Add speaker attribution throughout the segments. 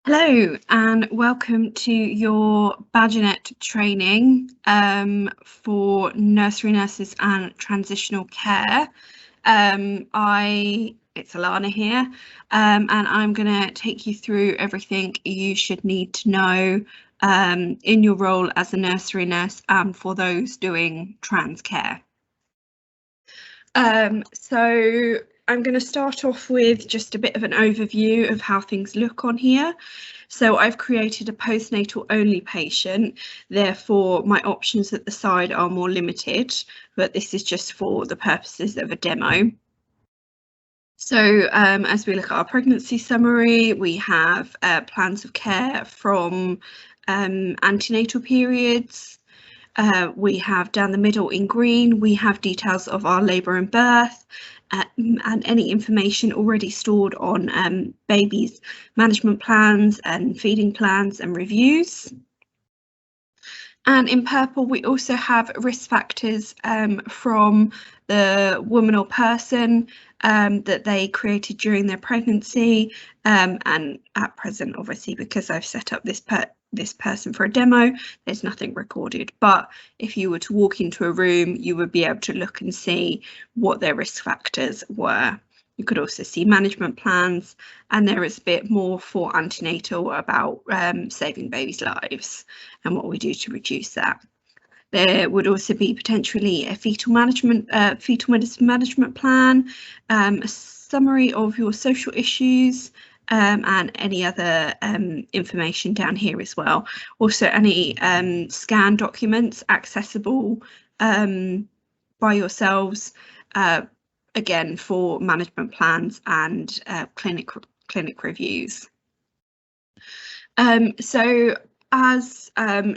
Speaker 1: Hello and welcome to your Badgernet training for Nursery Nurses and Transitional Care. It's Alana here, and I'm going to take you through everything you should need to know in your role as a nursery nurse and for those doing trans care. So I'm going to start off with just a bit of an overview of how things look on here. So I've created a postnatal only patient, therefore my options at the side are more limited, but this is just for the purposes of a demo. So as we look at our pregnancy summary, we have plans of care from antenatal periods. We have down the middle in green, we have details of our labour and birth and any information already stored on babies' management plans and feeding plans and reviews. And in purple, we also have risk factors from the woman or person that they created during their pregnancy, and at present, obviously, because I've set up this person for a demo, there's nothing recorded, but if you were to walk into a room, you would be able to look and see what their risk factors were. You could also see management plans, and there is a bit more for antenatal about saving babies' lives and what we do to reduce that. There would also be potentially a fetal medicine management plan, a summary of your social issues, and any other information down here as well. Also, any scan documents accessible by yourselves, again for management plans and clinic reviews. So as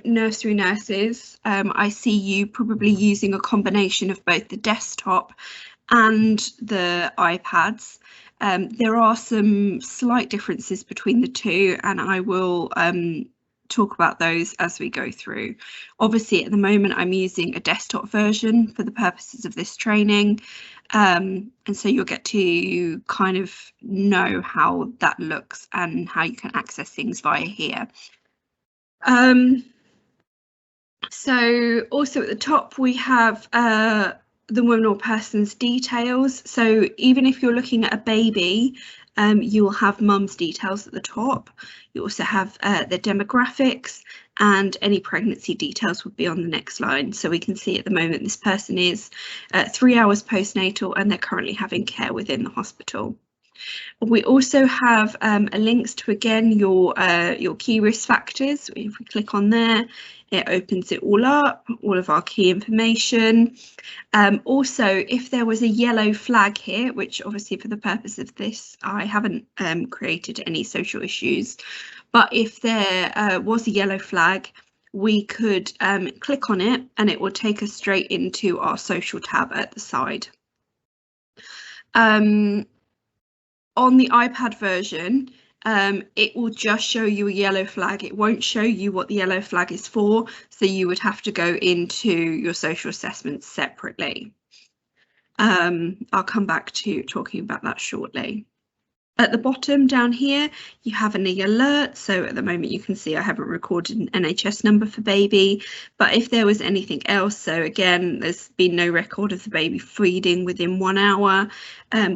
Speaker 1: nursery nurses, I see you probably using a combination of both the desktop and the iPads. There are some slight differences between the two, and I will talk about those as we go through. Obviously, at the moment, I'm using a desktop version for the purposes of this training, and so you'll get to kind of know how that looks and how you can access things via here. So also at the top we have the woman or person's details. So even if you're looking at a baby, you will have mum's details at the top. You also have the demographics, and any pregnancy details would be on the next line. So we can see at the moment this person is 3 hours postnatal and they're currently having care within the hospital. We also have links to, again, your key risk factors. If we click on there, it opens it all up, all of our key information. Also, if there was a yellow flag here, which obviously for the purpose of this, I haven't created any social issues, but if there was a yellow flag, we could click on it and it will take us straight into our social tab at the side. On the iPad version, it will just show you a yellow flag. It won't show you what the yellow flag is for, so you would have to go into your social assessments separately. I'll come back to talking about that shortly. At the bottom down here, you have any alert. So at the moment you can see I haven't recorded an NHS number for baby, but if there was anything else, so again, there's been no record of the baby feeding within 1 hour,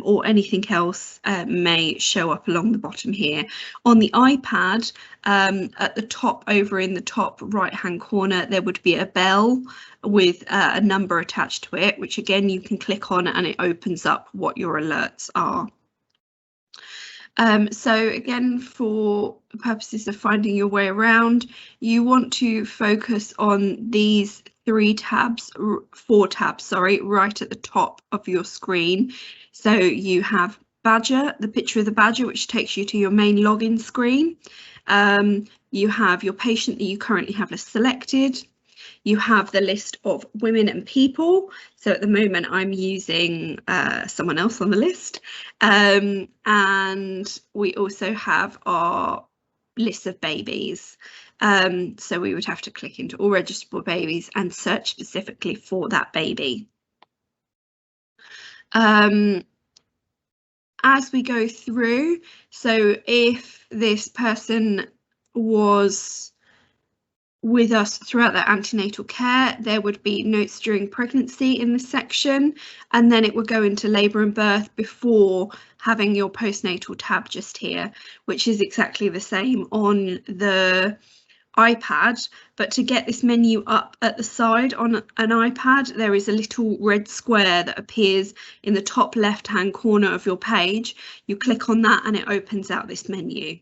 Speaker 1: or anything else may show up along the bottom here. On the iPad, at the top, over in the top right hand corner, there would be a bell with a number attached to it, which again you can click on and it opens up what your alerts are. So again, for purposes of finding your way around, you want to focus on these 4 tabs, right at the top of your screen. So you have badger, the picture of the badger, which takes you to your main login screen. You have your patient that you currently have selected. You have the list of women and people. So at the moment I'm using someone else on the list. And we also have our list of babies. So we would have to click into all registrable babies and search specifically for that baby. as we go through, so if this person was with us throughout their antenatal care, there would be notes during pregnancy in this section, and then it would go into labour and birth before having your postnatal tab just here, which is exactly the same on the iPad. But to get this menu up at the side on an iPad, there is a little red square that appears in the top left hand corner of your page. You click on that and it opens out this menu.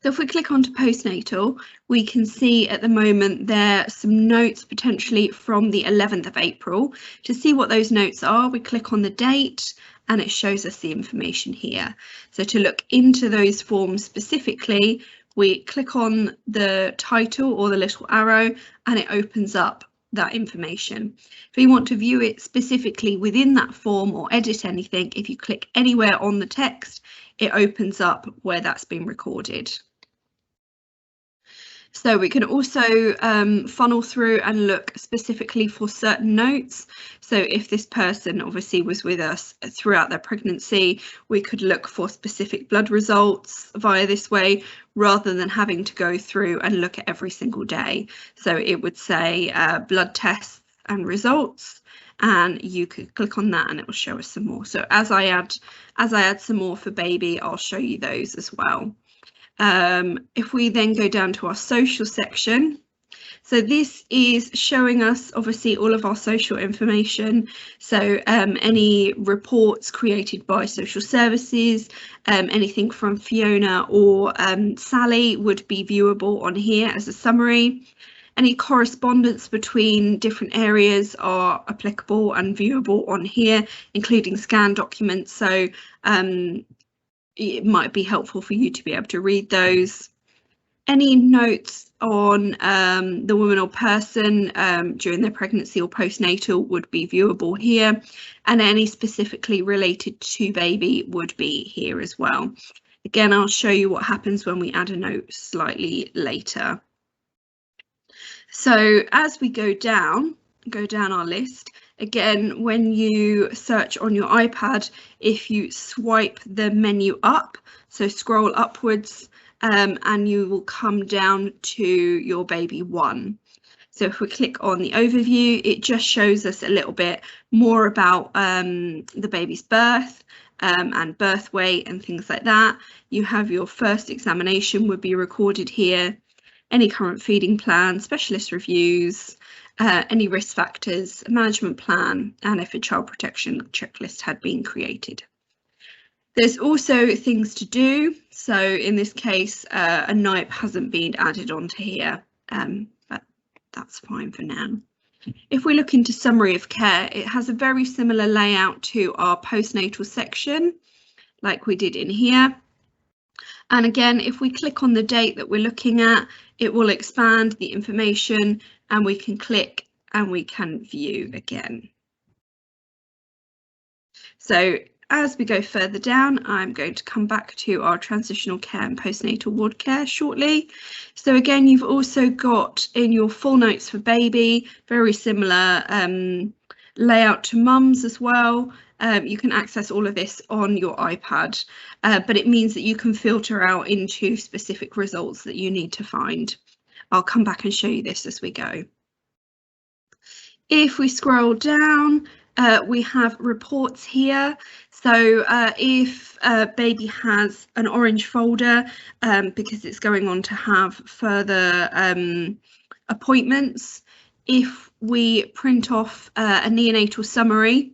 Speaker 1: So if we click onto postnatal, we can see at the moment there are some notes potentially from the 11th of April. To see what those notes are, we click on the date and it shows us the information here. So to look into those forms specifically, we click on the title or the little arrow and it opens up that information. If you want to view it specifically within that form or edit anything, if you click anywhere on the text, it opens up where that's been recorded. So we can also funnel through and look specifically for certain notes. So if this person obviously was with us throughout their pregnancy, we could look for specific blood results via this way, rather than having to go through and look at every single day. So it would say blood tests and results, and you could click on that and it will show us some more. So as I add some more for baby, I'll show you those as well. If we then go down to our social section, so this is showing us obviously all of our social information. So any reports created by social services, anything from Fiona or Sally would be viewable on here as a summary. Any correspondence between different areas are applicable and viewable on here, including scanned documents. So it might be helpful for you to be able to read those. Any notes on the woman or person during their pregnancy or postnatal would be viewable here, and any specifically related to baby would be here as well. Again, I'll show you what happens when we add a note slightly later. So as we go down our list, again, when you search on your iPad, if you swipe the menu up, so scroll upwards, and you will come down to your baby 1. So if we click on the overview, it just shows us a little bit more about the baby's birth and birth weight and things like that. You have your first examination would be recorded here, any current feeding plan, specialist reviews, any risk factors, management plan, and if a child protection checklist had been created. There's also things to do. So in this case, a NIPE hasn't been added onto here, but that's fine for now. If we look into summary of care, it has a very similar layout to our postnatal section, like we did in here. And again, if we click on the date that we're looking at, it will expand the information and we can click and we can view again. So as we go further down, I'm going to come back to our transitional care and postnatal ward care shortly. So again, you've also got in your full notes for baby, very similar layout to mums as well. You can access all of this on your iPad, but it means that you can filter out into specific results that you need to find. I'll come back and show you this as we go. If we scroll down, we have reports here. So if baby has an orange folder because it's going on to have further appointments, if we print off a neonatal summary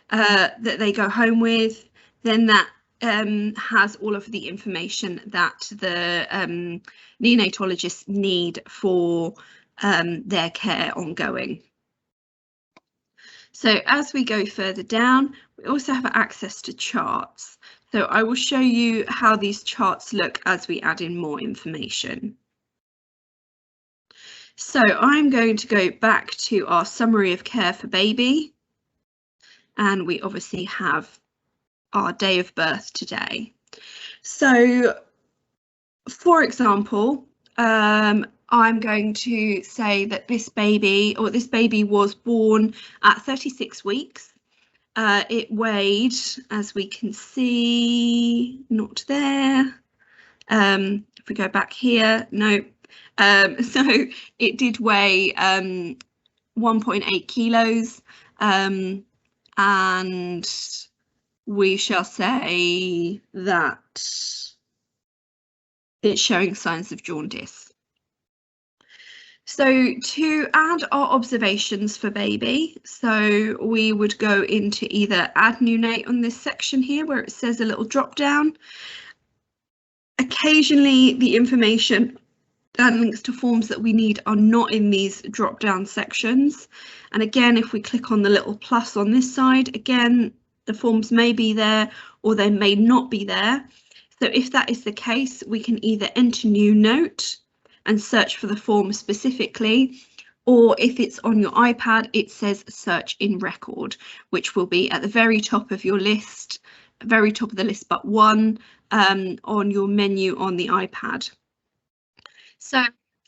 Speaker 1: that they go home with, then that has all of the information that the neonatologists need for their care ongoing. So as we go further down, we also have access to charts. So I will show you how these charts look as we add in more information. So I'm going to go back to our summary of care for baby. And we obviously have our day of birth today. So, for example, I'm going to say that this baby was born at 36 weeks it weighed, as we can see, not there. If we go back here, no. So it did weigh 1.8 kilos, and we shall say that it's showing signs of jaundice. So to add our observations for baby, so we would go into either add neonate on this section here where it says a little drop down. Occasionally the information and links to forms that we need are not in these drop down sections. And again, if we click on the little plus on this side, again, the forms may be there or they may not be there. So if that is the case, we can either enter new note and search for the form specifically, or if it's on your iPad, it says search in record, which will be at the very top of your list, very top of the list but one, on your menu on the iPad. So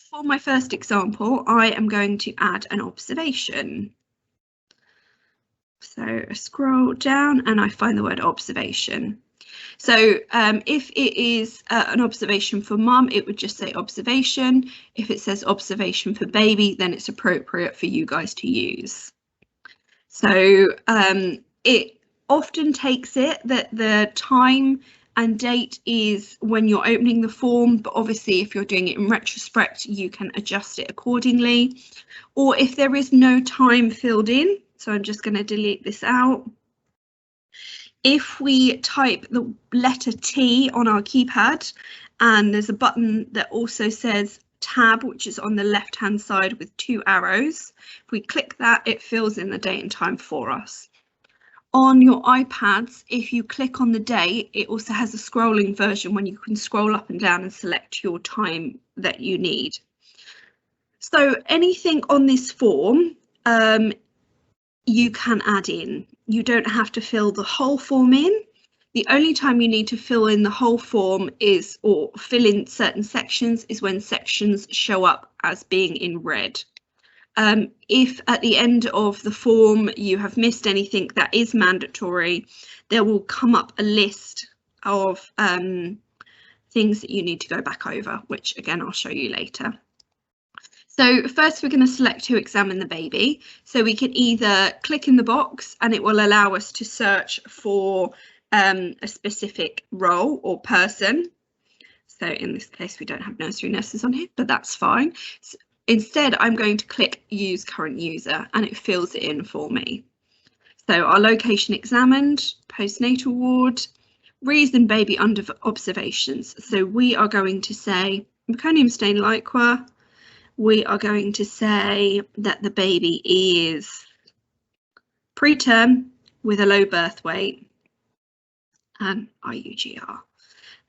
Speaker 1: for my first example, I am going to add an observation. So I scroll down and I find the word observation. So if it is an observation for mum, it would just say observation. If it says observation for baby, then it's appropriate for you guys to use. So it often takes it that the time and date is when you're opening the form, but obviously if you're doing it in retrospect, you can adjust it accordingly. Or if there is no time filled in, so I'm just going to delete this out. If we type the letter T on our keypad, and there's a button that also says tab, which is on the left hand side with 2 arrows, if we click that, it fills in the date and time for us. On your iPads, if you click on the date, it also has a scrolling version when you can scroll up and down and select your time that you need. So anything on this form, you can add in. You don't have to fill the whole form in. The only time you need to fill in the whole form is, or fill in certain sections, is when sections show up as being in red. If at the end of the form you have missed anything that is mandatory, there will come up a list of things that you need to go back over, which again I'll show you later. So first we're going to select to examine the baby. So we can either click in the box and it will allow us to search for a specific role or person. So in this case we don't have nursery nurses on here, but that's fine. So instead I'm going to click use current user and it fills it in for me. So our location examined, postnatal ward, reason baby under observations. So we are going to say meconium stain liqua. We are going to say that the baby is preterm with a low birth weight and IUGR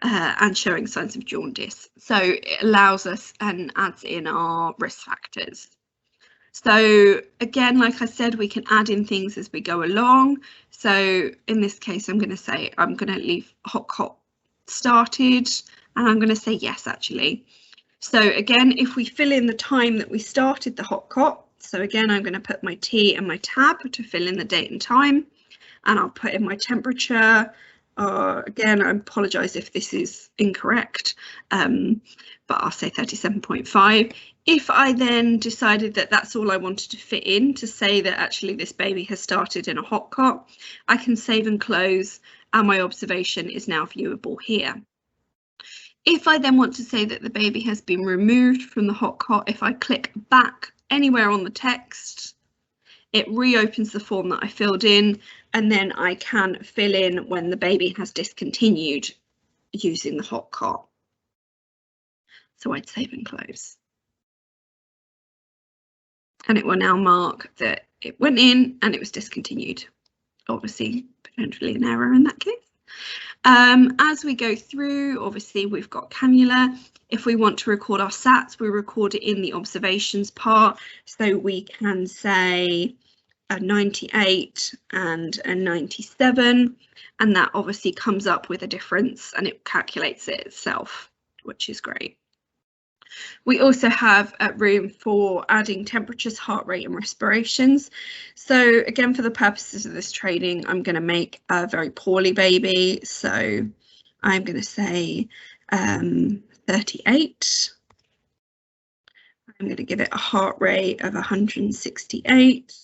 Speaker 1: and showing signs of jaundice. So it allows us and adds in our risk factors. So again, like I said, we can add in things as we go along. So in this case, I'm going to say I'm going to leave hot cot started and I'm going to say yes, actually. So again, if we fill in the time that we started the hot cot, so again, I'm going to put my T and my tab to fill in the date and time, and I'll put in my temperature. Again, I apologise if this is incorrect, but I'll say 37.5. If I then decided that that's all I wanted to fit in to say that actually this baby has started in a hot cot, I can save and close, and my observation is now viewable here. If I then want to say that the baby has been removed from the hot cot, if I click back anywhere on the text, it reopens the form that I filled in, and then I can fill in when the baby has discontinued using the hot cot. So I'd save and close. And it will now mark that it went in and it was discontinued. Obviously, potentially an error in that case. As we go through, obviously we've got cannula. If we want to record our SATs, we record it in the observations part. So we can say a 98 and a 97, and that obviously comes up with a difference and it calculates it itself, which is great. We also have room for adding temperatures, heart rate and respirations. So again, for the purposes of this training, I'm going to make a very poorly baby. So I'm going to say 38. I'm going to give it a heart rate of 168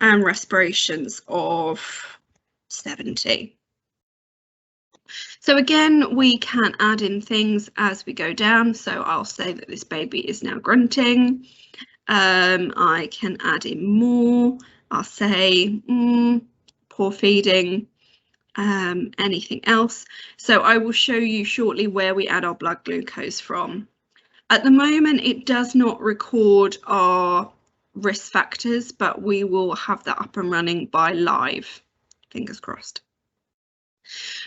Speaker 1: and respirations of 70. So again, we can add in things as we go down. So I'll say that this baby is now grunting. I can add in more. I'll say poor feeding, anything else. So I will show you shortly where we add our blood glucose from. At the moment, it does not record our risk factors, but we will have that up and running by live. Fingers crossed.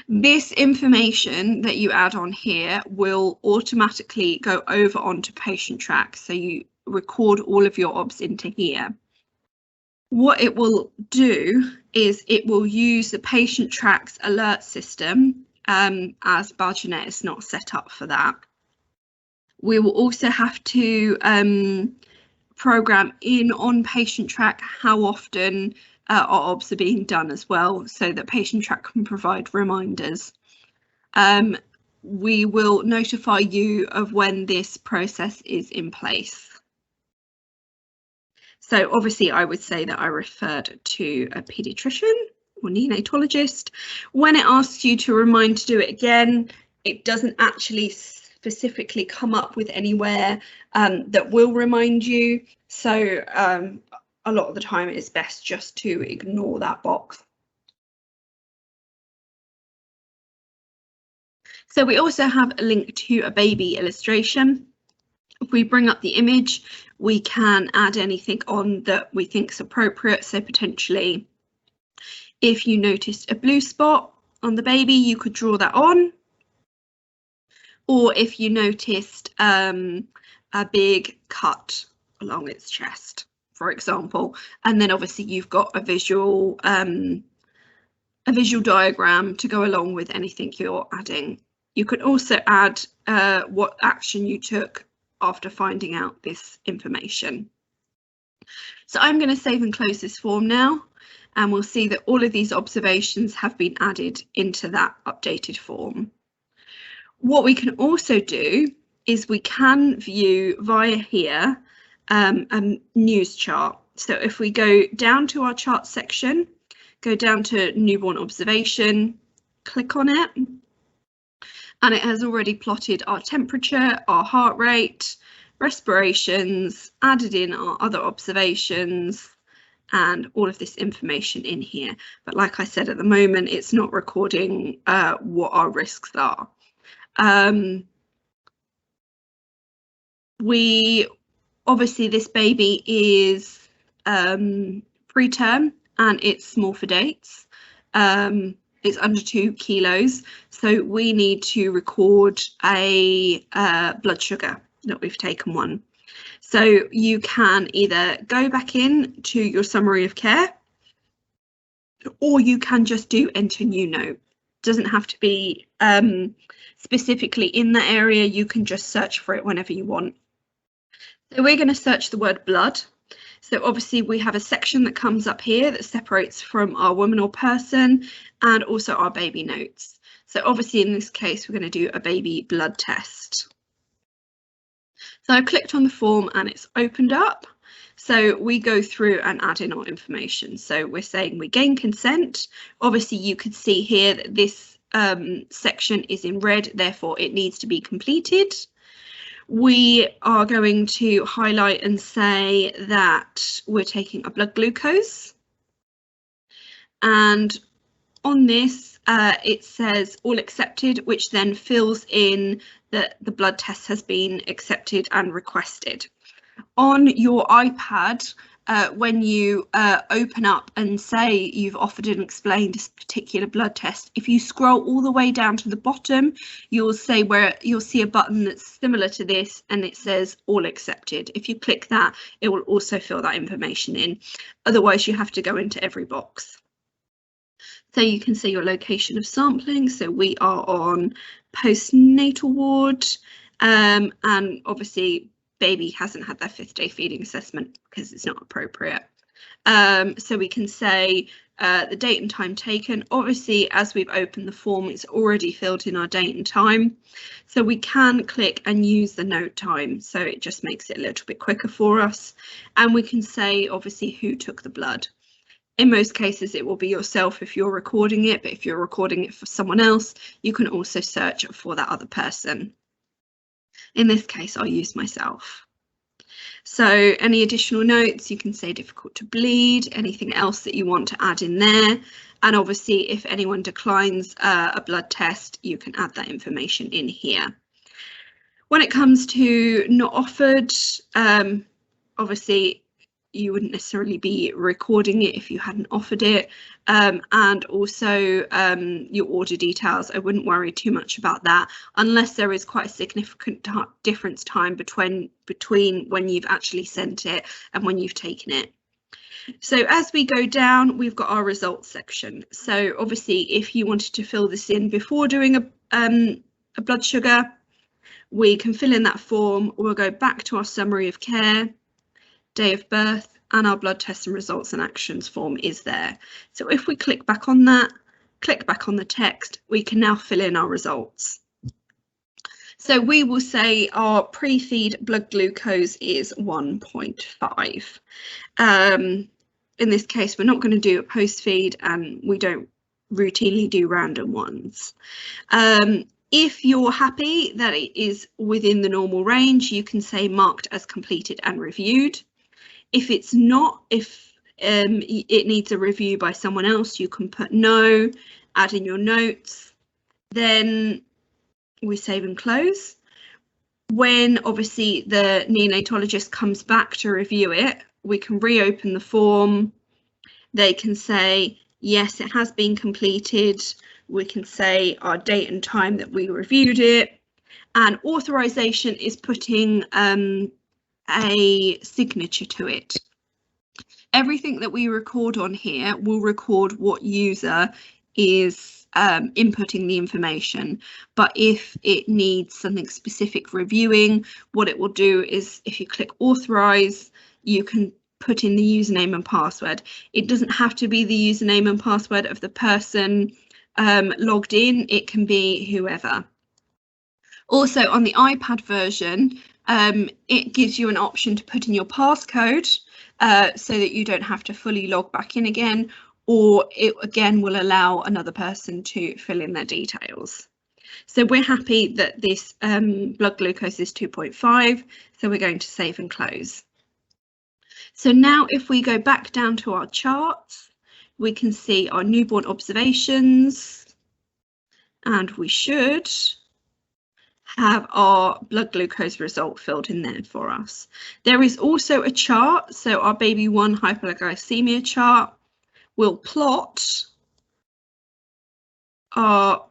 Speaker 1: This information that you add on here will automatically go over onto patient track. So you record all of your obs into here. What it will do is it will use the patient tracks alert system, as Bargenet is not set up for that. We will also have to program in on patient track how often our obs are being done as well, so that patient track can provide reminders. We will notify you of when this process is in place. So obviously I would say that I referred to a paediatrician or neonatologist. When it asks you to remind to do it again, it doesn't actually specifically come up with anywhere that will remind you. So a lot of the time it's best just to ignore that box. So we also have a link to a baby illustration. If we bring up the image, we can add anything on that we think is appropriate. So potentially, if you noticed a blue spot on the baby, you could draw that on. Or if you noticed a big cut along its chest, for example, and then obviously you've got a visual diagram to go along with anything you're adding. You could also add what action you took after finding out this information. So I'm going to save and close this form now, and we'll see that all of these observations have been added into that updated form. What we can also do is we can view via here a news chart. So if we go down to our chart section, go down to newborn observation, click on it, and it has already plotted our temperature, our heart rate, respirations, added in our other observations, and all of this information in here. But like I said, at the moment, it's not recording what our risks are. Obviously this baby is preterm and it's small for dates. It's under 2 kilos, so we need to record a blood sugar that we've taken one. So you can either go back in to your summary of care, or you can just do enter new note. Doesn't have to be specifically in that area, you can just search for it whenever you want. So we're going to search the word blood. So obviously we have a section that comes up here that separates from our woman or person and also our baby notes. So obviously in this case, we're going to do a baby blood test. So I clicked on the form and it's opened up. So we go through and add in our information. So we're saying we gain consent. Obviously you could see here that this section is in red, therefore it needs to be completed. We are going to highlight and say that we're taking a blood glucose, and on this it says all accepted, which then fills in that the blood test has been accepted and requested. On your iPad, when you open up and say you've offered and explained this particular blood test, if you scroll all the way down to the bottom, you'll see a button that's similar to this and it says all accepted. If you click that, it will also fill that information in. Otherwise, you have to go into every box. So you can see your location of sampling. So we are on postnatal ward. And obviously baby hasn't had their 5th day feeding assessment because it's not appropriate. So we can say the date and time taken. Obviously, as we've opened the form, it's already filled in our date and time. So we can click and use the note time. So it just makes it a little bit quicker for us. And we can say, obviously, who took the blood. In most cases, it will be yourself if you're recording it, but if you're recording it for someone else, you can also search for that other person. In this case, I'll use myself. So any additional notes, you can say difficult to bleed, anything else that you want to add in there. And obviously, if anyone declines a blood test, you can add that information in here. When it comes to not offered, obviously, you wouldn't necessarily be recording it if you hadn't offered it. And also your order details, I wouldn't worry too much about that unless there is quite a significant difference time between when you've actually sent it and when you've taken it. So as we go down, we've got our results section. So obviously, if you wanted to fill this in before doing a blood sugar, we can fill in that form. We'll go back to our summary of care, day of birth, and our blood test and results and actions form is there. So if we click back on that, click back on the text, we can now fill in our results. So we will say our pre-feed blood glucose is 1.5. In this case, we're not going to do a post-feed, and we don't routinely do random ones. If you're happy that it is within the normal range, you can say marked as completed and reviewed. If it's not, if it needs a review by someone else, you can put no, add in your notes, then we save and close. When obviously the neonatologist comes back to review it, we can reopen the form. They can say, yes, it has been completed. We can say our date and time that we reviewed it. And authorization is putting a signature to it. Everything that we record on here will record what user is inputting the information, but if it needs something specific reviewing, what it will do is if you click authorize, you can put in the username and password. It doesn't have to be the username and password of the person logged in, it can be whoever. Also on the iPad version, it gives you an option to put in your passcode so that you don't have to fully log back in again, or it again will allow another person to fill in their details. So we're happy that this blood glucose is 2.5, so we're going to save and close. So now if we go back down to our charts, we can see our newborn observations, and we should have our blood glucose result filled in there for us. There is also a chart, so our baby 1 hypoglycemia chart will plot our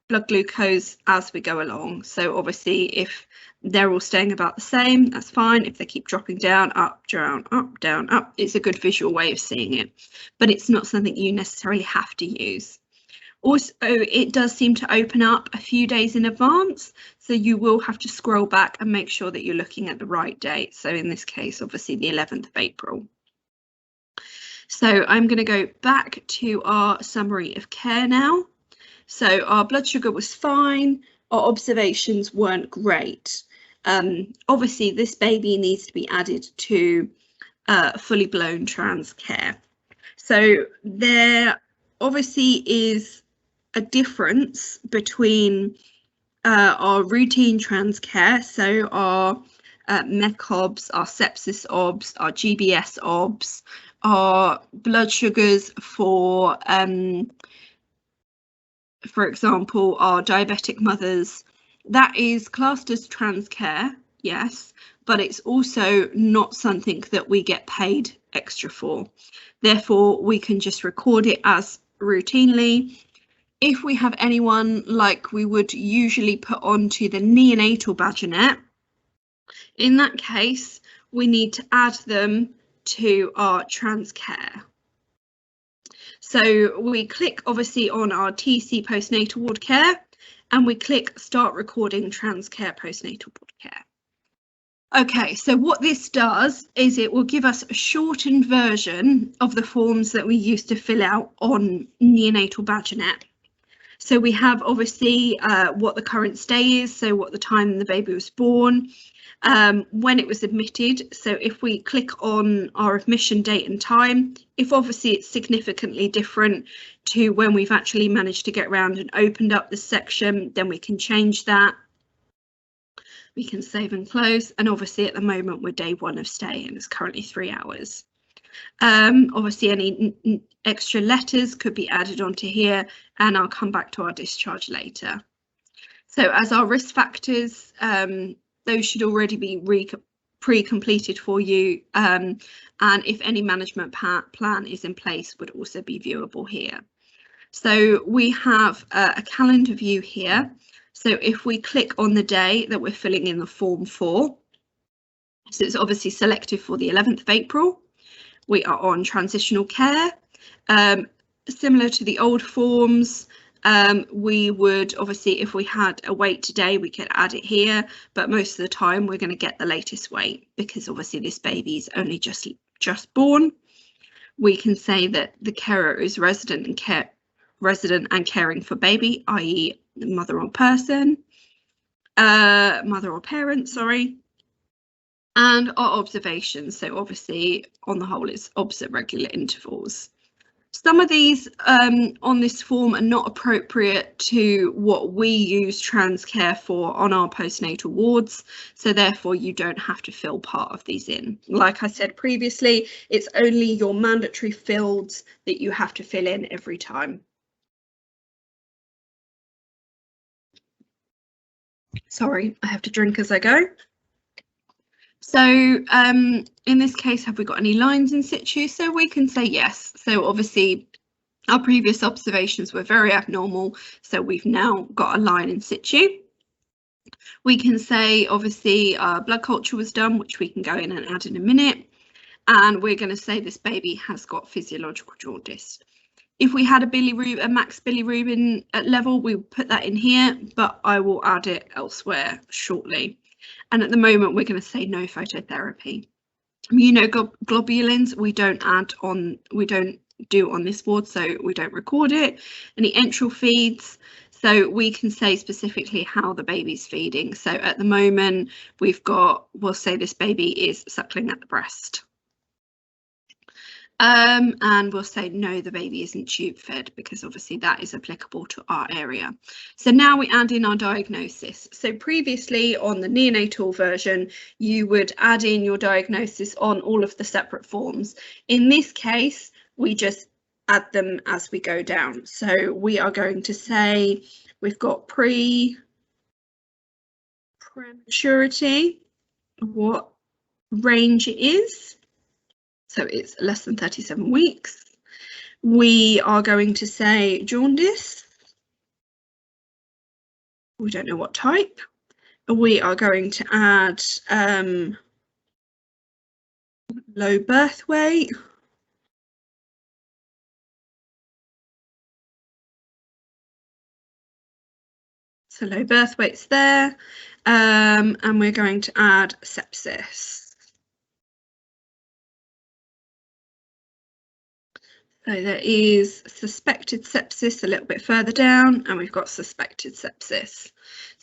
Speaker 1: blood glucose as we go along. So obviously if they're all staying about the same, that's fine. If they keep dropping down, up, down, up, down, up, it's a good visual way of seeing it, but it's not something you necessarily have to use. Also, it does seem to open up a few days in advance, so you will have to scroll back and make sure that you're looking at the right date. So in this case, obviously the 11th of April. So I'm going to go back to our summary of care now. So our blood sugar was fine, our observations weren't great. Obviously this baby needs to be added to fully blown trans care. So there obviously is a difference between our routine trans care, so our MEC OBS, our sepsis OBS, our GBS OBS, our blood sugars for example, our diabetic mothers. That is classed as trans care, yes, but it's also not something that we get paid extra for. Therefore, we can just record it as routinely. If we have anyone like we would usually put onto the neonatal badgernet, in that case, we need to add them to our trans care. So we click obviously on our TC postnatal ward care, and we click Start Recording Transcare Postnatal Pod Care. Okay, so what this does is it will give us a shortened version of the forms that we used to fill out on neonatal Badgernet. So we have obviously what the current stay is, so what the time the baby was born, when it was admitted. So if we click on our admission date and time, if obviously it's significantly different to when we've actually managed to get around and opened up the section, then we can change that. We can save and close, and obviously at the moment we're day 1 of stay and it's currently 3 hours. Obviously any extra letters could be added onto here, and I'll come back to our discharge later. So as our risk factors, those should already be pre-completed for you, and if any management plan is in place would also be viewable here. So we have a calendar view here. So if we click on the day that we're filling in the form for, so it's obviously selected for the 11th of April, we are on transitional care. Similar to the old forms, we would obviously, if we had a weight today, we could add it here, but most of the time we're going to get the latest weight because obviously this baby is only just born. We can say that the carer is resident and caring for baby, i.e. the mother or parent, sorry. And our observations, so obviously on the whole it's obs at regular intervals. Some of these on this form are not appropriate to what we use Transcare for on our postnatal wards, so therefore you don't have to fill part of these in. Like I said previously, it's only your mandatory fields that you have to fill in every time. Sorry, I have to drink as I go. So in this case, have we got any lines in situ? So we can say yes. So obviously our previous observations were very abnormal, so we've now got a line in situ. We can say obviously blood culture was done, which we can go in and add in a minute, and we're going to say this baby has got physiological jaundice. If we had a max bilirubin level, we would put that in here, but I will add it elsewhere shortly. And at the moment, we're going to say no phototherapy. Immunoglobulins we don't do on this ward, so we don't record it. Any enteral feeds, so we can say specifically how the baby's feeding. So at the moment, we'll say this baby is suckling at the breast. And we'll say no, the baby isn't tube fed, because obviously that is applicable to our area. So now we add in our diagnosis. So previously on the neonatal version, you would add in your diagnosis on all of the separate forms. In this case, we just add them as we go down. So we are going to say we've got prematurity, what range it is. So it's less than 37 weeks. We are going to say jaundice. We don't know what type. We are going to add low birth weight. So low birth weight's there. And we're going to add sepsis. So there is suspected sepsis a little bit further down, and we've got suspected sepsis.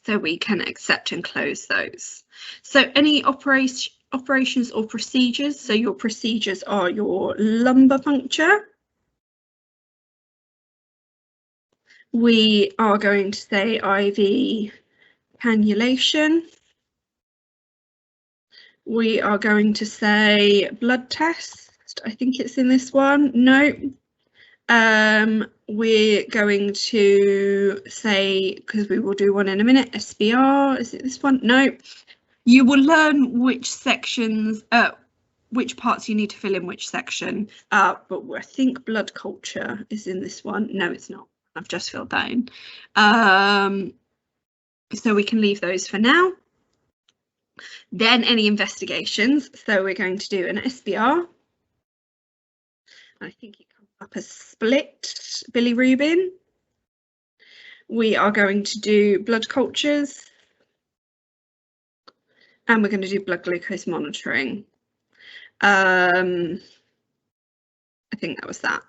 Speaker 1: So we can accept and close those. So any operations or procedures, so your procedures are your lumbar puncture. We are going to say IV cannulation. We are going to say blood test. I think it's in this one. No. We're going to say, because we will do one in a minute, SBR. Is it this one? No. You will learn which sections, which parts you need to fill in which section. But I think blood culture is in this one. No, it's not. I've just filled that in. So we can leave those for now. Then any investigations. So we're going to do an SBR. I think it comes up as split bilirubin. we are going to do blood cultures, and we're going to do blood glucose monitoring. I think that was that.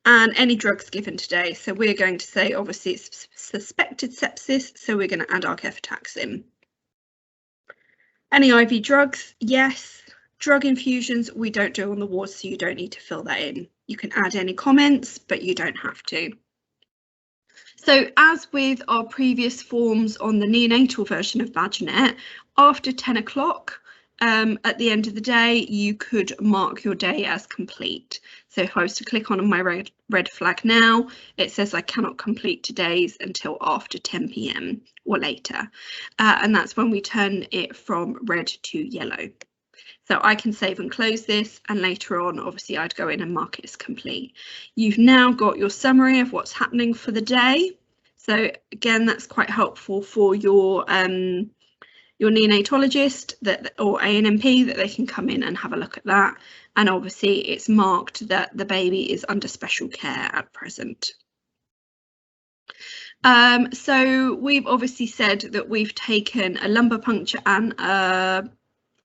Speaker 1: And any drugs given today. So we're going to say, obviously, it's suspected sepsis, so we're going to add our ceftaxime. Any IV drugs? Yes. Drug infusions, we don't do on the wards, so you don't need to fill that in. You can add any comments, but you don't have to. So as with our previous forms on the neonatal version of Badgernet, after 10 o'clock, at the end of the day, you could mark your day as complete. So if I was to click on my red flag now, it says I cannot complete today's until after 10 p.m. or later. And that's when we turn it from red to yellow. So I can save and close this, and later on, obviously, I'd go in and mark it as complete. You've now got your summary of what's happening for the day. So again, that's quite helpful for your neonatologist or ANMP, that they can come in and have a look at that. And obviously it's marked that the baby is under special care at present. So we've obviously said that we've taken a lumbar puncture and a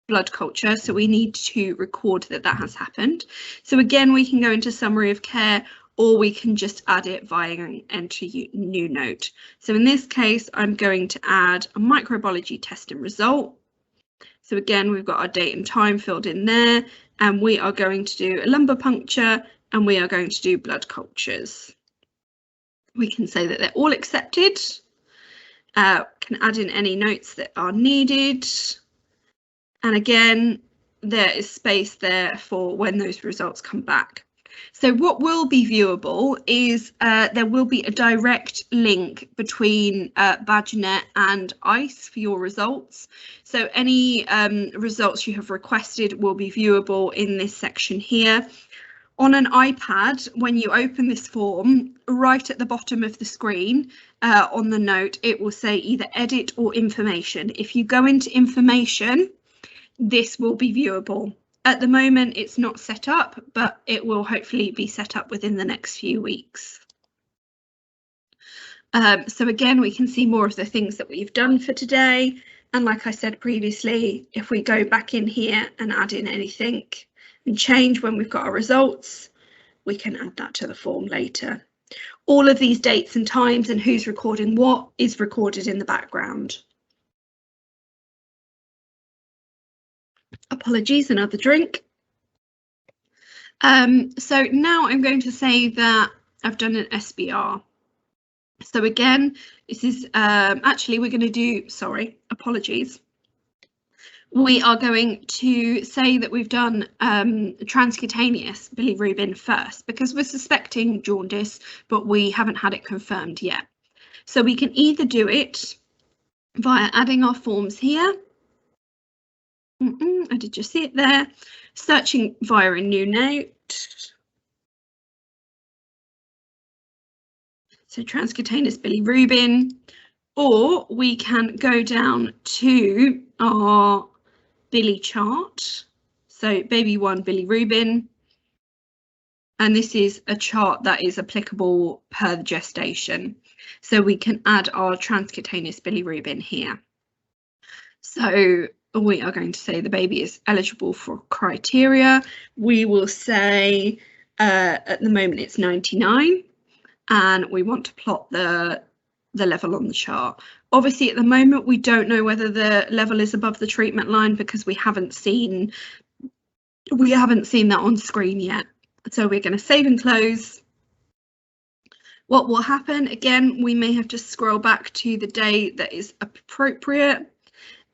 Speaker 1: blood culture, so we need to record that that has happened. So again, we can go into summary of care, or we can just add it via an enter new note. So in this case, I'm going to add a microbiology testing result. So again, we've got our date and time filled in there, and we are going to do a lumbar puncture, and we are going to do blood cultures. We can say that they're all accepted. Can add in any notes that are needed. And again, there is space there for when those results come back. So what will be viewable is there will be a direct link between Badgernet and ICE for your results. So any results you have requested will be viewable in this section here. On an iPad, when you open this form, right at the bottom of the screen on the note, it will say either edit or information. If you go into information, this will be viewable. At the moment, it's not set up, but it will hopefully be set up within the next few weeks. So again, we can see more of the things that we've done for today. And like I said previously, if we go back in here and add in anything and change when we've got our results, we can add that to the form later. All of these dates and times and who's recording what is recorded in the background. Apologies, another drink. So now I'm going to say that I've done an SBR. So again, this is actually we're going to do, sorry, apologies. We are going to say that we've done transcutaneous bilirubin first, because we're suspecting jaundice, but we haven't had it confirmed yet. So we can either do it via adding our forms here. I did just see it there. Searching via a new note. So transcutaneous bilirubin, or we can go down to our Billy chart. So baby 1 bilirubin. And this is a chart that is applicable per the gestation. So we can add our transcutaneous bilirubin here. So we are going to say the baby is eligible for criteria. We will say at the moment it's 99, and we want to plot the level on the chart. Obviously, at the moment, we don't know whether the level is above the treatment line because we haven't seen that on screen yet. So we're going to save and close. What will happen, again, we may have to scroll back to the day that is appropriate.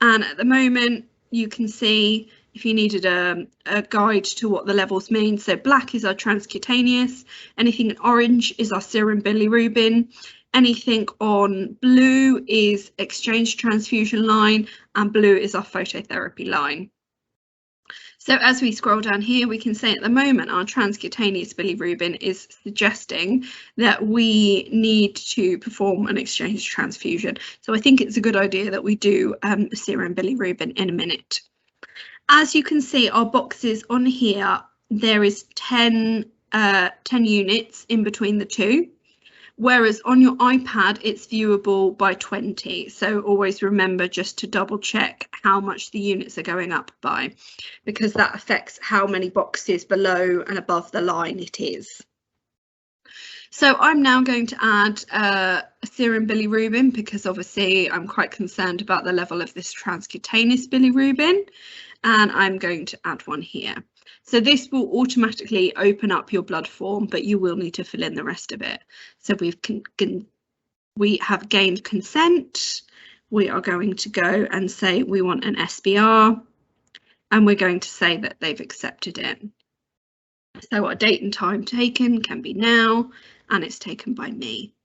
Speaker 1: And at the moment, you can see if you needed a guide to what the levels mean. So black is our transcutaneous, anything in orange is our serum bilirubin, anything on blue is exchange transfusion line, and blue is our phototherapy line. So as we scroll down here, we can say at the moment our transcutaneous bilirubin is suggesting that we need to perform an exchange transfusion. So I think it's a good idea that we do serum bilirubin in a minute. As you can see, our boxes on here, there is 10 units in between the two. whereas on your iPad it's viewable by 20. So always remember just to double check how much the units are going up by, because that affects how many boxes below and above the line it is. So I'm now going to add a serum bilirubin, because obviously I'm quite concerned about the level of this transcutaneous bilirubin, and I'm going to add one here. So this will automatically open up your blood form, but you will need to fill in the rest of it. So we have gained consent. We are going to go and say we want an SBR, and we're going to say that they've accepted it. So our date and time taken can be now, and it's taken by me.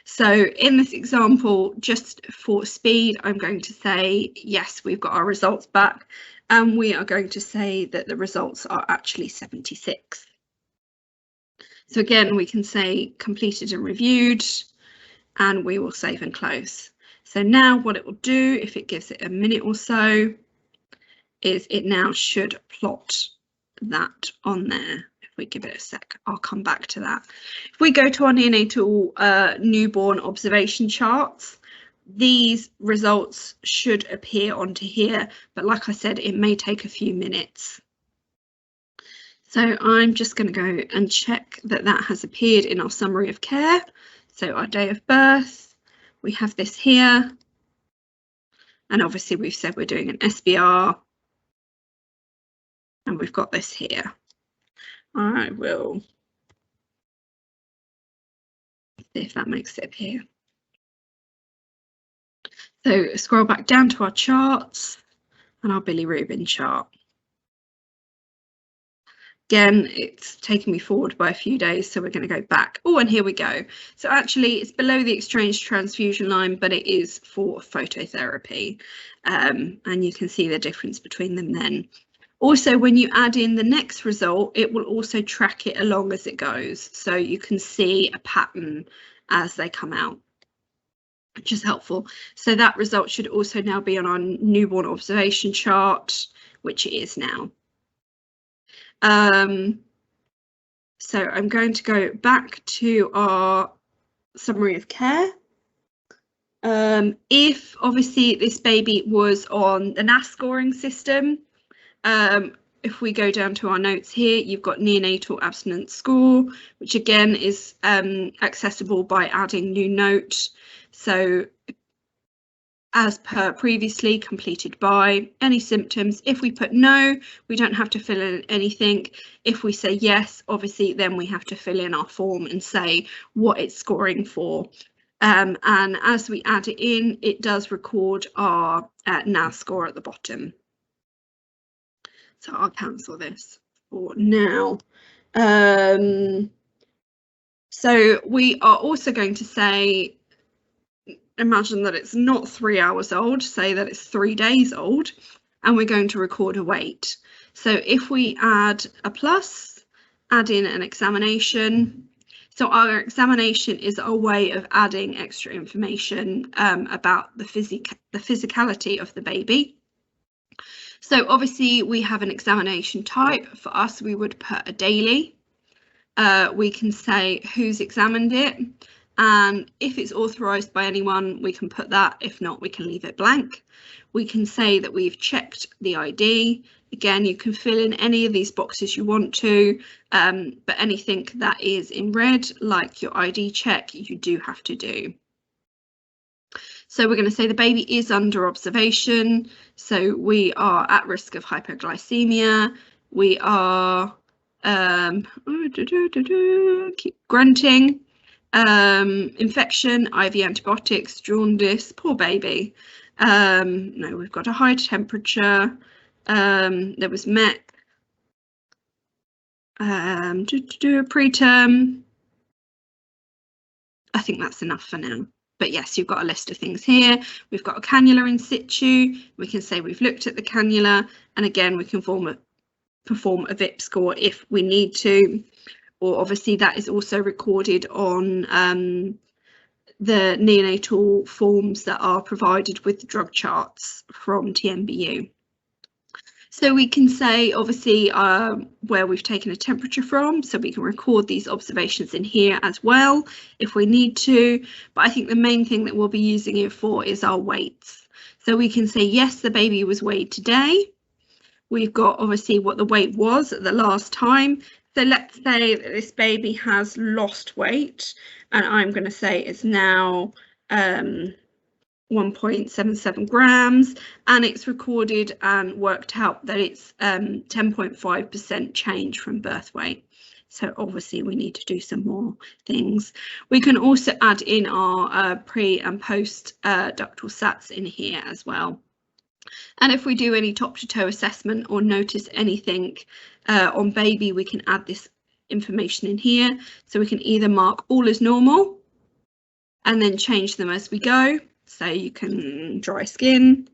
Speaker 1: So in this example, just for speed, I'm going to say, yes, we've got our results back, and we are going to say that the results are actually 76. So again, we can say completed and reviewed, and we will save and close. So now what it will do, if it gives it a minute or so, is it now should plot that on there. If we give it a sec, I'll come back to that. If we go to our neonatal newborn observation charts, these results should appear onto here, but like I said, it may take a few minutes. So I'm just going to go and check that that has appeared in our summary of care. So our day of birth, we have this here, and obviously we've said we're doing an SBR, and we've got this here. I will see if that makes it appear. So scroll back down to our charts and our bilirubin chart. Again, it's taken me forward by a few days, so we're going to go back. Oh, and here we go. So actually it's below the exchange transfusion line, but it is for phototherapy. And you can see the difference between them then. Also, when you add in the next result, it will also track it along as it goes. So you can see a pattern as they come out, which is helpful. So that result should also now be on our newborn observation chart, which it is now. So I'm going to go back to our summary of care. If obviously this baby was on the NAS scoring system, if we go down to our notes here, you've got neonatal abstinence score, which again is accessible by adding new note. So as per previously, completed by any symptoms. If we put no, we don't have to fill in anything. If we say yes, obviously then we have to fill in our form and say what it's scoring for. And as we add it in, it does record our NAS score at the bottom. So I'll cancel this for now. So we are also going to say, imagine that it's not 3 hours old, say that it's 3 days old, and we're going to record a weight. So if we add a plus, add in an examination. So our examination is a way of adding extra information about the physicality of the baby. So obviously we have an examination type. For us, we would put a daily. We can say who's examined it, and if it's authorised by anyone, we can put that. If not, we can leave it blank. We can say that we've checked the ID. Again, you can fill in any of these boxes you want to, but anything that is in red, like your ID check, you do have to do. So we're going to say the baby is under observation. So we are at risk of hypoglycemia. We are keep grunting, infection, IV antibiotics, jaundice, poor baby. No, we've got a high temperature. There was MEC. Preterm. I think that's enough for now. But yes, you've got a list of things here. We've got a cannula in situ. We can say we've looked at the cannula, and again, we can perform a VIP score if we need to. Or obviously that is also recorded on the neonatal forms that are provided with the drug charts from TMBU. So we can say, obviously, where we've taken a temperature from, so we can record these observations in here as well if we need to. But I think the main thing that we'll be using it for is our weights. So we can say, yes, the baby was weighed today. We've got obviously what the weight was at the last time. So let's say that this baby has lost weight, and I'm going to say it's now 1.77 grams, and it's recorded and worked out that it's 10.5% change from birth weight. So obviously we need to do some more things. We can also add in our pre and post ductal sats in here as well. And if we do any top to toe assessment or notice anything on baby, we can add this information in here. So we can either mark all as normal and then change them as we go. So you can dry skin,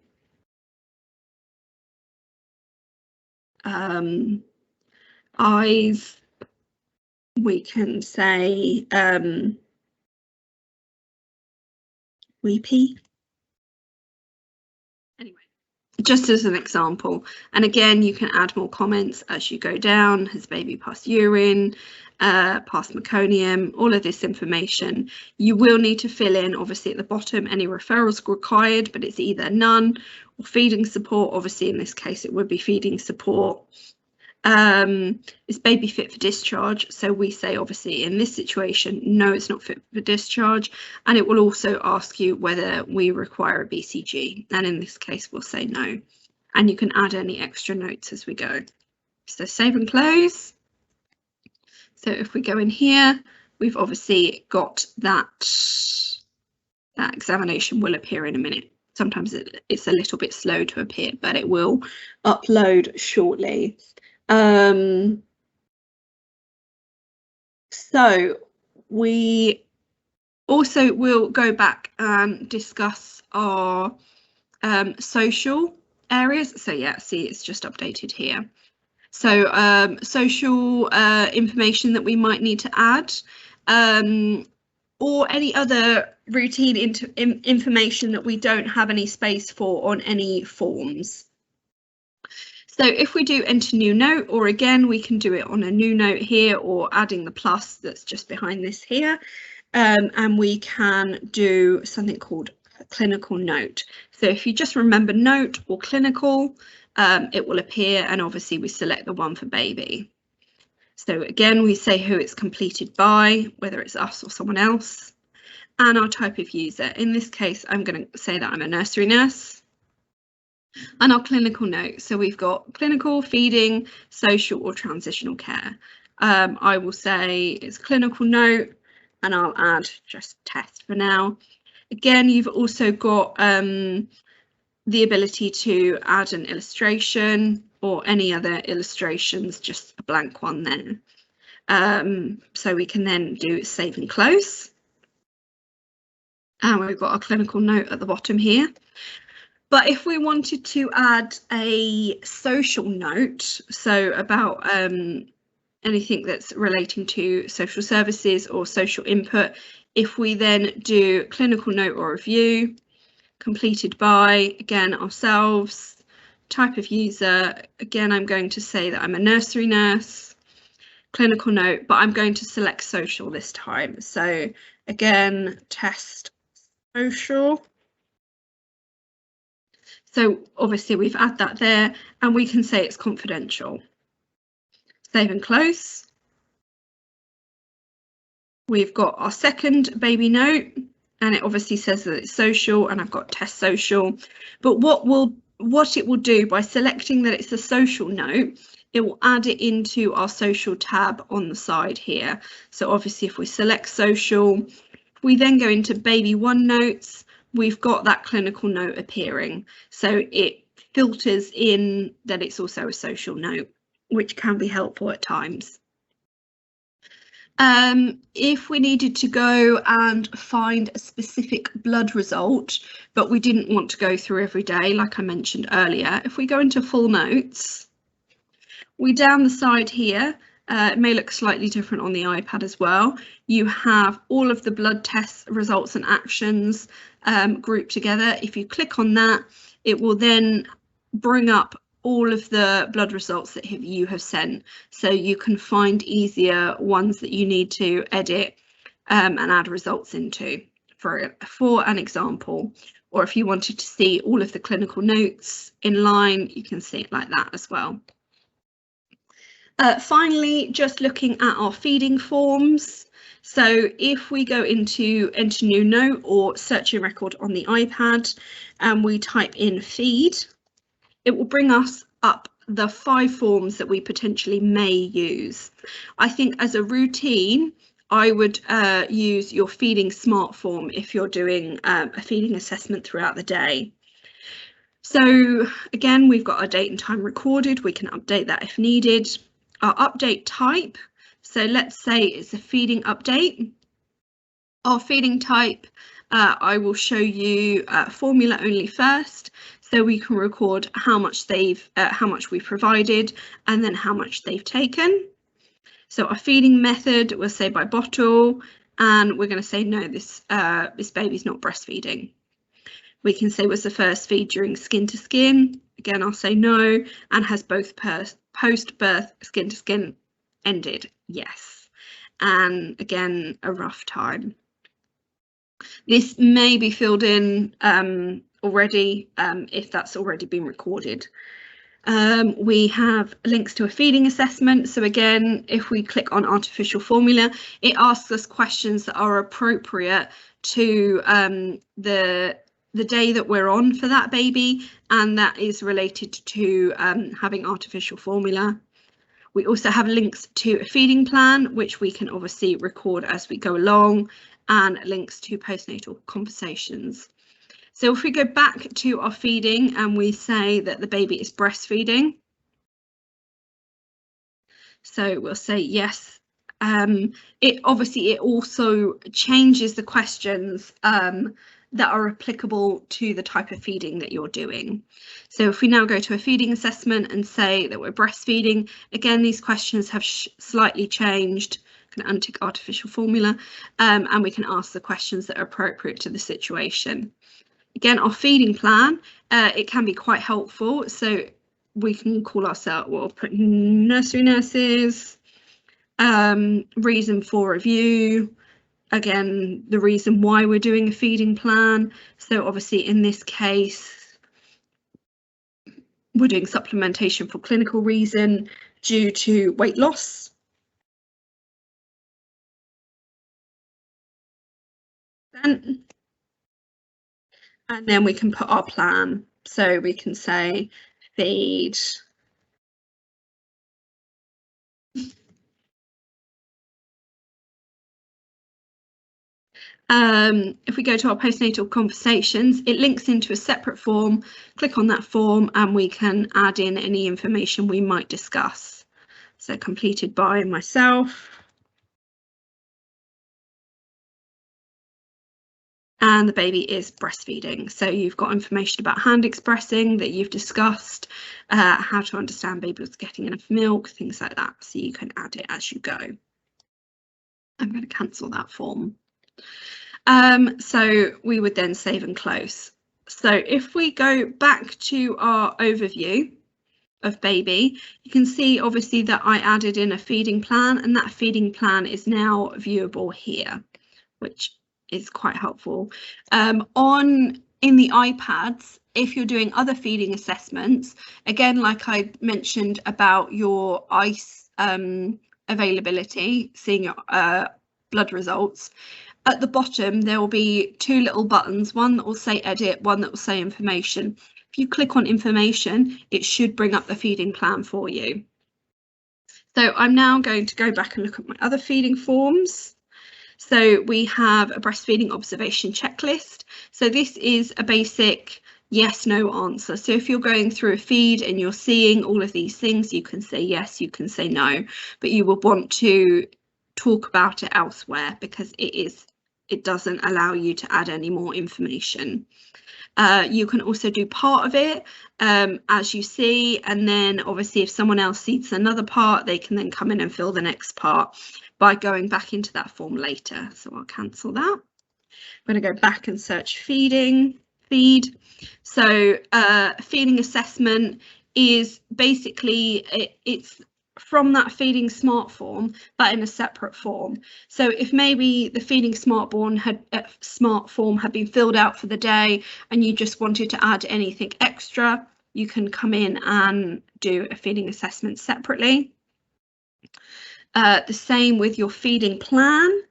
Speaker 1: eyes, we can say weepy. Anyway, just as an example. And again, you can add more comments as you go down. Has baby passed urine, past meconium, all of this information. You will need to fill in, obviously, at the bottom, any referrals required, but it's either none or feeding support. Obviously, in this case, it would be feeding support. Is baby fit for discharge? So we say, obviously, in this situation, no, it's not fit for discharge. And it will also ask you whether we require a BCG. And in this case, we'll say no. And you can add any extra notes as we go. So save and close. So if we go in here, we've obviously got that examination will appear in a minute. Sometimes it's a little bit slow to appear, but it will upload shortly. So we also will go back and discuss our social areas. So yeah, see, it's just updated here. So social information that we might need to add, or any other routine information that we don't have any space for on any forms. So if we do enter new note, or again, we can do it on a new note here, or adding the plus that's just behind this here, and we can do something called a clinical note. So if you just remember note or clinical, it will appear, and obviously we select the one for baby. So again, we say who it's completed by, whether it's us or someone else, and our type of user. In this case, I'm going to say that I'm a nursery nurse. And our clinical note. So we've got clinical, feeding, social or transitional care. I will say it's clinical note, and I'll add just test for now. Again, you've also got the ability to add an illustration or any other illustrations, just a blank one there. So we can then do save and close. And we've got our clinical note at the bottom here. But if we wanted to add a social note, so about anything that's relating to social services or social input, if we then do clinical note or review, completed by, again, ourselves, type of user, again, I'm going to say that I'm a nursery nurse, clinical note, but I'm going to select social this time. So again, test social. So obviously we've added that there, and we can say it's confidential. Save and close. We've got our second baby note, and it obviously says that it's social, and I've got test social. But what it will do by selecting that it's a social note, it will add it into our social tab on the side here. So obviously if we select social, we then go into baby one notes, we've got that clinical note appearing. So it filters in that it's also a social note, which can be helpful at times. If we needed to go and find a specific blood result, but we didn't want to go through every day, like I mentioned earlier, if we go into full notes, we down the side here, it may look slightly different on the iPad as well. You have all of the blood test results and actions grouped together. If you click on that, it will then bring up all of the blood results that you have sent, so you can find easier ones that you need to edit and add results into for an example. Or if you wanted to see all of the clinical notes in line, you can see it like that as well. Finally, just looking at our feeding forms. So if we go into enter new note or searching record on the iPad and we type in feed, it will bring us up the 5 forms that we potentially may use. I think as a routine, I would use your feeding smart form if you're doing a feeding assessment throughout the day. So again, we've got our date and time recorded. We can update that if needed. Our update type, so let's say it's a feeding update. Our feeding type, I will show you formula only first, so we can record how much we provided and then how much they've taken. So our feeding method, we'll say by bottle, and we're going to say no, this baby's not breastfeeding. We can say was the first feed during skin to skin. Again, I'll say no, and has both post-birth skin to skin ended? Yes. And again, a rough time. This may be filled in already if that's already been recorded. We have links to a feeding assessment. So again, if we click on artificial formula, it asks us questions that are appropriate to the day that we're on for that baby, and that is related to having artificial formula. We also have links to a feeding plan, which we can obviously record as we go along, and links to postnatal conversations. So if we go back to our feeding and we say that the baby is breastfeeding, so we'll say yes. It also changes the questions that are applicable to the type of feeding that you're doing. So if we now go to a feeding assessment and say that we're breastfeeding, again, these questions have slightly changed. Can untick artificial formula, and we can ask the questions that are appropriate to the situation. Again, our feeding plan, it can be quite helpful. So we can call ourselves, we'll put Nursery Nurses, reason for review. Again, the reason why we're doing a feeding plan. So obviously in this case, we're doing supplementation for clinical reason due to weight loss. And then we can put our plan. So we can say feed. If we go to our postnatal conversations, it links into a separate form. Click on that form and we can add in any information we might discuss. So completed by myself. And the baby is breastfeeding. So you've got information about hand expressing that you've discussed, how to understand baby was getting enough milk, things like that. So you can add it as you go. I'm going to cancel that form. So we would then save and close. So if we go back to our overview of baby, you can see obviously that I added in a feeding plan, and that feeding plan is now viewable here, which is quite helpful. In the iPads, if you're doing other feeding assessments, again, like I mentioned about your ICE availability, seeing your blood results, at the bottom there will be 2 little buttons, one that will say edit, one that will say information. If you click on information, it should bring up the feeding plan for you. So I'm now going to go back and look at my other feeding forms. So we have a breastfeeding observation checklist. So this is a basic yes, no answer. So if you're going through a feed and you're seeing all of these things, you can say yes, you can say no, but you will want to talk about it elsewhere because it doesn't allow you to add any more information. You can also do part of it as you see, and then obviously if someone else sees another part, they can then come in and fill the next part by going back into that form later. So I'll cancel that. I'm going to go back and search feed. So feeding assessment is basically it's from that Feeding Smart form, but in a separate form. So if maybe the Feeding Smart form had been filled out for the day and you just wanted to add anything extra, you can come in and do a feeding assessment separately. The same with your feeding plan.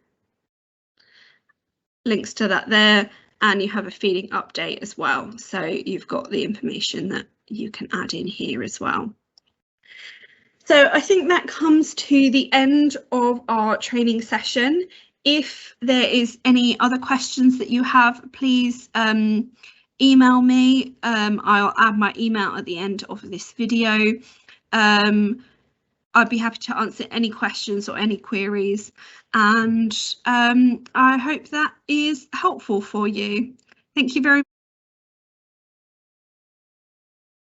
Speaker 1: Links to that there, and you have a feeding update as well. So you've got the information that you can add in here as well. So I think that comes to the end of our training session. If there is any other questions that you have, please email me. I'll add my email at the end of this video. I'd be happy to answer any questions or any queries, and I hope that is helpful for you. Thank you very much.